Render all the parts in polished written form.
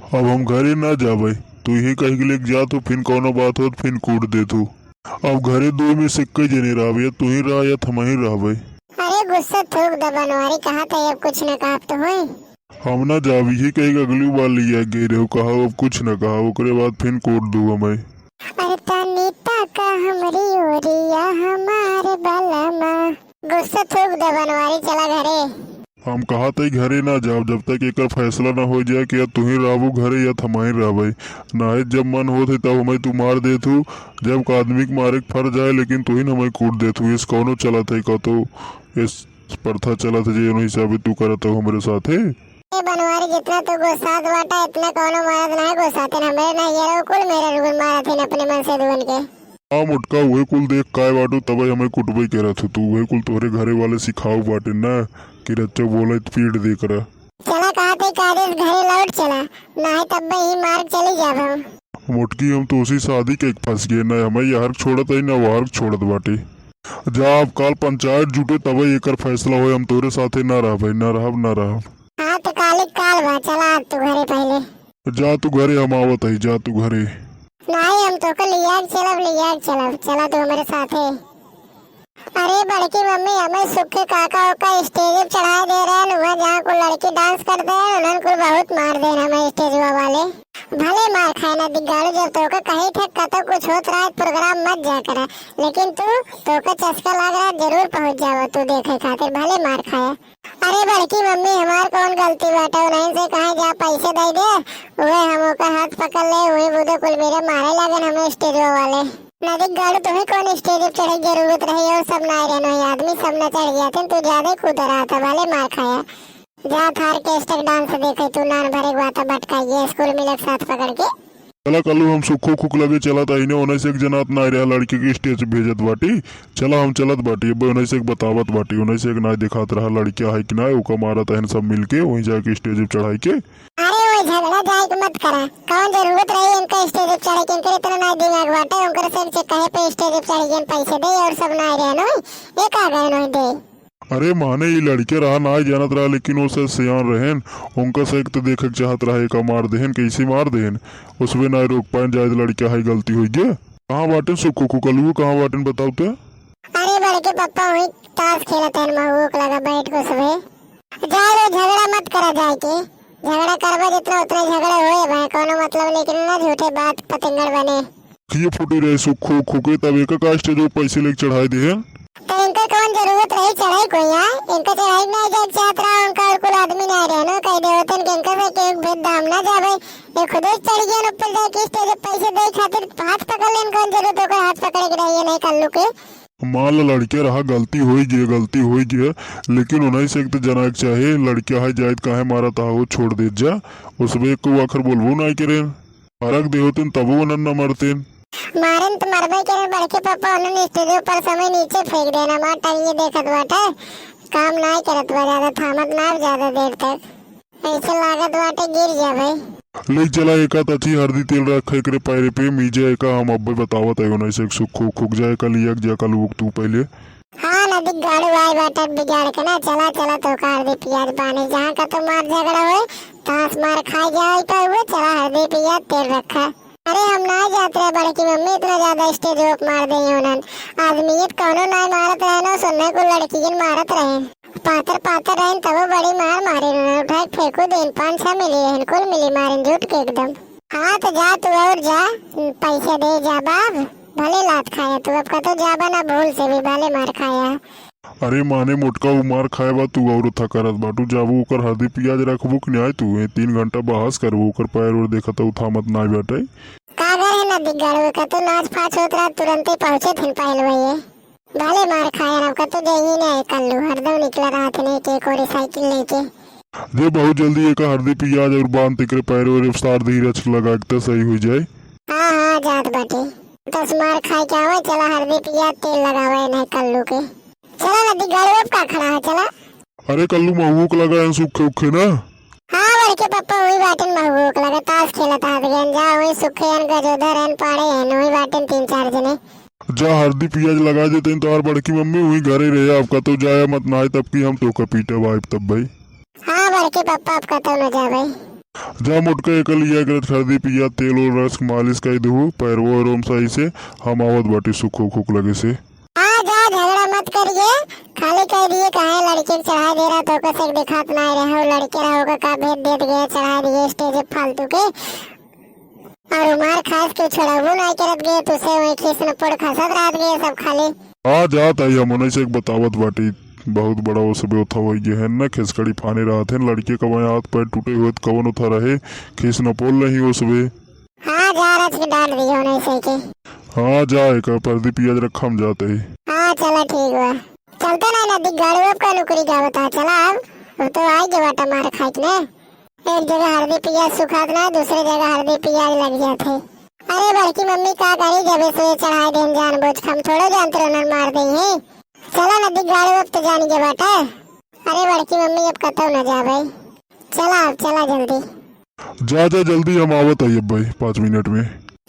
अब हम घरे ना जाबे, तू ही कही के लेके जा तो फिर कौनो बात हो फिर कूट दे तू। अब घरे दो में से कई जने रह, या तू ही रह या हम ही रहबे। अरे गुस्सा थूक दे बनवारी, कहा था अब कुछ न कहा तो होई। हम ना जाबी ही कही अगली बार लिया गए रहो, कहा अब कुछ न कहा, ओकरे बाद फिर कूट दूंगा मैं। अरे तनीता का हमरी ओरिया हमारे बलमा, गुस्सा थूक दे बनवारी, चला घरे। हम कहा था घरे ना जाब जब तक एक फैसला ना हो जाए कि या तू ही रहबू घरे या हम ही रहबे। ना जब मन होते तब हमें तू मार दे तू, जब आदमी के मारे फर जाए लेकिन तू ही न हमें कूट दे तू। इस कौनो चला थे का तो इस प्रथा चला थे जो हिसाब तू करत हो हमारे साथ है। बनवारी जितना तू गुस्सात बाटा इतना कौनो मरद ना गुस्साते हमें ना, ये कुल मेरे रुगन मारा थे अपने मन से दुगन के। हाँ मुटका वही कुल देख काय बाटू तब हमें कुटबे कह रहा तू, वही कुल तोहरे घरे वाले सिखाऊ बाटे ना कि रच्चो बोले पीट दे कर। चला कहा थे कादिस घरे लौट चला, ना है तब ही मार चली जाब हम। मुटकी हम तो उसी शादी के फंस गए ना, हमें यार छोड़त है ना वार छोड़त बाटे। जा अब काल पंचायत जुटे तब एक फैसला हो, हम तोरे साथे ना रह भाई, ना रहब ना रहब। हाँ तो काली काल बा, चला तू घरे पहले। जा तू घरे, हम आवत है, जा तू घरे। नहीं हम तो लिया चलब चला तू हमारे साथ है। अरे बड़की मम्मी हमें सुखे काका का स्टेज चढ़ा दे रहे हैं, वहाँ जहाँ को लड़की डांस करते हैं उन्होंने को बहुत मार देना हमें स्टेज वाले। भले मार खाए ना दिगाड़ू, जब तो कहीं थे कतो कुछ होत रहा है प्रोग्राम मत जा करा, लेकिन तो चस्का लग रहा जरूर पहुँच जाओ तू देखे खातिर, भले मार खाया। अरे बड़की मम्मी हमार कौन गलती बाटे, नहीं से कहे जा पैसे दे दे वह हम का हाथ पकड़ ले, वही बुधो कुल मेरे मारे लगे हमें स्टेज वाले। नदी गाड़ू तुम्हें कौन स्टेज चढ़े जरूरत रही और सब ना रहना आदमी सब न चढ़ गया थे, तू ज्यादा कूद रहा था, भले मार खाया। जा थार के स्टेज डांस देखे तू नान भरे गुआता भटकाइए स्कूल में लग साथ पकड़ के। चला कल हम सुखो खुक लगे चला था इन्हें उन्हें से एक जनात ना रहा लड़के के स्टेज भेजत बाटी। चला हम चलत बाटी, अब उन्हें से एक बतावत बाटी, उन्हें से एक ना दिखात रहा लड़किया है कि ना ओका मारा था सब मिलके वहीं जाके स्टेज चढ़ाई के। अरे वो झगड़ा जाए मत करा, कौन जरूरत रही इनका स्टेज चढ़े के, इनके इतना ना दिमाग बाटे, उनकर से कहे पे स्टेज चढ़ गए पैसे दे और सब ना रहे नो ये का गए नो दे। अरे माने ये लड़के रहा ना जानत रहा लेकिन वो से सियान रहेन, उनका से एक तो देख चाहत रहा एक मार देहन, कैसे मार देहन उसमें ना रोक पाए जाए लड़का है गलती हुई गया। कहाँ बाटे सुखो कुकलू कहाँ बाटे बताओ तो। अरे बड़के पापा वही ताश खेलते हैं महूक लगा बैठ को सुबह। जाओ झगड़ा मत करा जाए के, झगड़ा करवा जितना उतना झगड़ा होए भाई कोनो मतलब, लेकिन ना झूठे बात पतंगड़ बने। ये फुटी रहे सुखो खुके तब एक का स्टेज पैसे लेके चढ़ाई दे। तो इनका कौन जरूरत रही चढ़ाई कोई यार, इनका चढ़ाई ना जाए चाहत रहा, उनका कुल आदमी ना रहे ना कह देवतन के इनका से के भेद दाम ना जावे, ये खुद ही चढ़ गया ऊपर जाके स्टेज पैसे दे खातिर हाथ पकड़ लेन, कौन जरूरत होगा हाथ पकड़े के रहिए नहीं कर लू के। मान लो लड़के रहा गलती हो गया लेकिन उन्हें से एक तो जना चाहे लड़किया है जायद काहे मारा था वो छोड़ दे जा, उसमें एक को आखिर बोलबो ना करे फर्क दे होते तब वो न मरते मारन तो मरबे करे। बड़के पापा उन्होंने स्टेज ऊपर समय नीचे फेंक देना, मार टांगे देखत बाटे काम ना करत बा, ज्यादा थामत ना ज्यादा देर तक, ऐसे लागत बाटे गिर जावे। ले चला एका तची हल्दी तेल रखे करे पैरे पे मीजे एका हम अब बतावत है उन्हें से सुख खुक जाए कल एक जा कल तू पहले। हाँ नदी गाड़ू आए बाटा बिगाड़ के ना, चला चला तो कर दे प्याज पानी, जहाँ का तो मार झगड़ा हुए ताश मार खाई जाए तो हुए, चला हल्दी प्याज तेल रखा। अरे हम ना जाते रहे बड़की मम्मी इतना ज्यादा स्टेज रोक मार दे उन्होंने, आदमीयत कौनो ना मारत रहे ना, सुनने को लड़की के मारत रहे पातर रहे तब बड़ी मार मारे उन्होंने, उठा फेंकू दिन 5-6 मिली रहन कुल मिली मारे झूठ के एकदम। हाँ तो जा तू और जा पैसे दे जा बाब, भले लात खाया तू, अब का तो जाबा ना भूल से भी भले मार खाया। अरे माने मोटका वो मार खाए बा तू और था करत बाटू जाबू ओकर हल्दी प्याज रखबू कि नहीं तू 3 घंटा बहस करबू ओकर पैर और देखा तो थामत ना बैठे का है ना दिगाड़ू का तो नाच फाच होत रहा तुरंत ही पहुंचे थे पहल भैया, भले मार खाया ना का तो देही नहीं कल्लू हरदम निकला रहा थे नहीं के कोरी साइकिल लेके दे बहुत जल्दी एक हल्दी प्याज और बांध तेरे पैर और सार धीरज लगा के सही हो जाए। हाँ जात बाटे 10 मार खाए क्या हुआ, चला हल्दी प्याज तेल लगावे नहीं कल्लू के, चला नदी गाड़ू अब का खड़ा है चला। अरे कल्लू महूक लगा सूखे उखे ना। हाँ बड़के पापा वही बाटन महूक लगा ताश खेला था गन जा वही सुखे अन गजोधर अन पाड़े हैं वही बाटन 3-4 जने। जा हल्दी प्याज लगा देते तो और बड़की मम्मी वही घरे रहे आपका तो जाया मत ना तब की हम तो का पीटे वाइप तब भाई। हाँ बड़के पापा आपका तो न जा भाई। जा मोटका एक लिया करत खरीदी पिया तेल और रस मालिश कर दू पैरवो और सही से हम आवत बाटी सुख खुक लगे से। हाँ जा झगड़ा मत करिए, खाली कह दिए कहे लड़के को चढ़ा दे रहा तो कसे दिखात ना रहे हो, लड़के रहोगे का भेद देत गए चढ़ा दिए स्टेज फालतू के, और उमार खास के छोड़ाबू नहीं करत गए तुसे वही खीस न पड़ खसत रात गए सब खाली। आ जात आई हम से एक बतावत बाटी बहुत बड़ा वो सब उथा हो गया है ना खिसकड़ी फाने रहा थे लड़के का वहाँ हाथ पैर टूटे हुए कवन उठा रहे खीस न पोल नहीं वो सबे। हाँ जा रच के डाल दियो नहीं सही के। हाँ जाए का पर्दी पियाज रखा हम जाते ही। हाँ चला ठीक हुआ, चलते ना नदी गाड़ी अब का नुकरी का बता चला अब वो तो आई के बाटा मार खाइत ने, एक जगह हल्दी प्याज सुखात ना दूसरी जगह हल्दी प्याज लग जाते। अरे बड़की मम्मी का करी जब से चढ़ाई देन जान बुझ हम थोड़े जानते रनर मार दई है, चला नदी गाड़ी अब तो जानी के बाटा। अरे बड़की मम्मी अब कतो न जा भाई, चला अब चला जल्दी। जा जल्दी हम आवत आई अब भाई 5 मिनट में।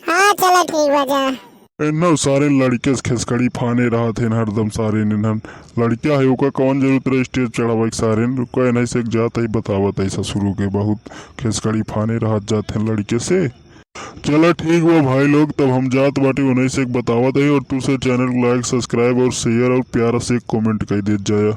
हाँ चला ठीक बा जा। न सारे लड़के से खिसकड़ी फाने रहा थे हरदम सारे निधन लड़किया है ओका कौन जरूरत रहे स्टेज चढ़ावा सारे कोई नहीं से जाता ही बतावत ऐसा शुरू के बहुत खिसकड़ी फाने रहा जाते लड़के से। चलो ठीक हुआ भाई लोग तब हम जात बाटे उन्हीं से एक बतावत है और तू से चैनल को लाइक सब्सक्राइब और शेयर और प्यारा से एक कमेंट कर दे जाया।